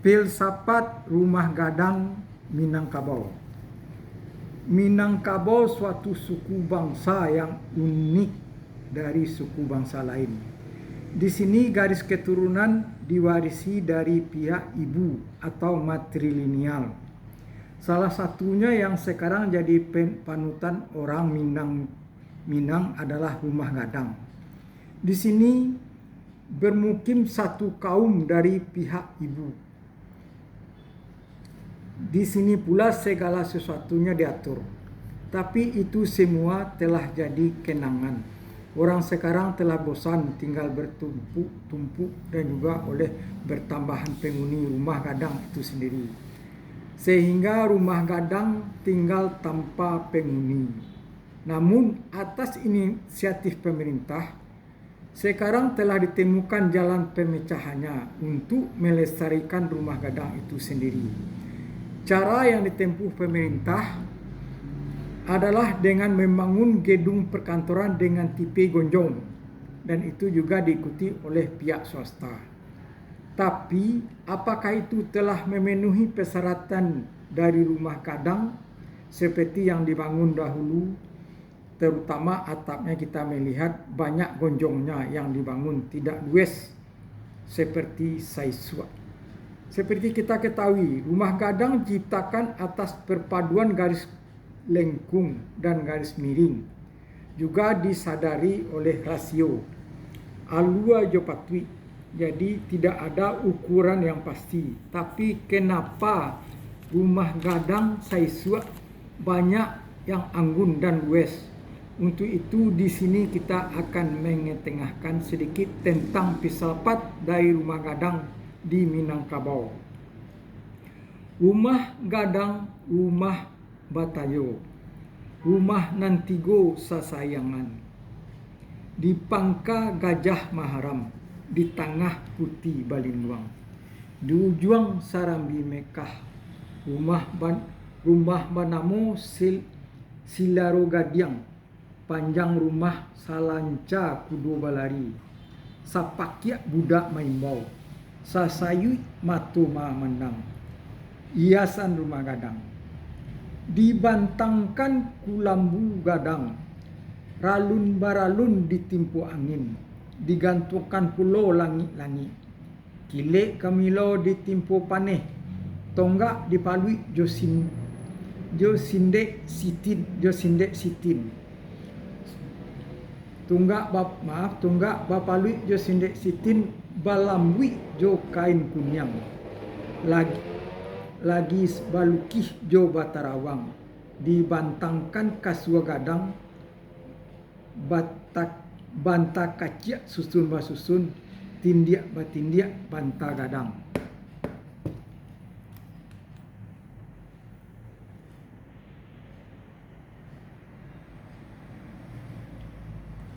Filsafat rumah gadang Minangkabau. Minangkabau suatu suku bangsa yang unik dari suku bangsa lain. Di sini garis keturunan diwarisi dari pihak ibu atau matrilineal. Salah satunya yang sekarang jadi panutan orang Minang adalah rumah gadang. Di sini bermukim satu kaum dari pihak ibu. Di sini pula segala sesuatunya diatur. Tapi itu semua telah jadi kenangan. Orang sekarang telah bosan tinggal bertumpuk-tumpuk dan juga oleh bertambahan penghuni rumah gadang itu sendiri. Sehingga rumah gadang tinggal tanpa penghuni. Namun atas inisiatif pemerintah, sekarang telah ditemukan jalan pemecahannya untuk melestarikan rumah gadang itu sendiri. Cara yang ditempuh pemerintah adalah dengan membangun gedung perkantoran dengan tipe gonjong, dan itu juga diikuti oleh pihak swasta. Tapi apakah itu telah memenuhi persyaratan dari rumah gadang seperti yang dibangun dahulu? Terutama atapnya kita melihat banyak gonjongnya yang dibangun tidak luas seperti Saisua. Seperti kita ketahui, rumah gadang diciptakan atas perpaduan garis lengkung dan garis miring. Juga disadari oleh rasio alua jopatwi. Jadi tidak ada ukuran yang pasti. Tapi kenapa rumah gadang Saisua banyak yang anggun dan luas? Untuk itu di sini kita akan mengetengahkan sedikit tentang filsafat dari rumah gadang di Minangkabau. Rumah gadang, rumah batayo, rumah nantigo sasayangan. Di pangka gajah maharam, di tengah putih balinduang. Di ujung sarambi Mekah, rumah banamo silaro gadiang. Panjang rumah salanca kudo balari. Sapakya budak maimbau. Sasayu matu mandang. Hiasan rumah gadang. Dibantangkan kulambu gadang. Ralun baralun ditimpu angin. Digantungkan pulau langit-langit. Kilek kamilo ditimpu paneh. Tonggak dipalui josindek sitin. Tunggak bapalui josindek sitin balambui jo kain kunyang. Lagi balukih jo batarawang. Dibantangkan kasua gadang. Banta kacia susun basusun. Tindiak batindiak banta gadang.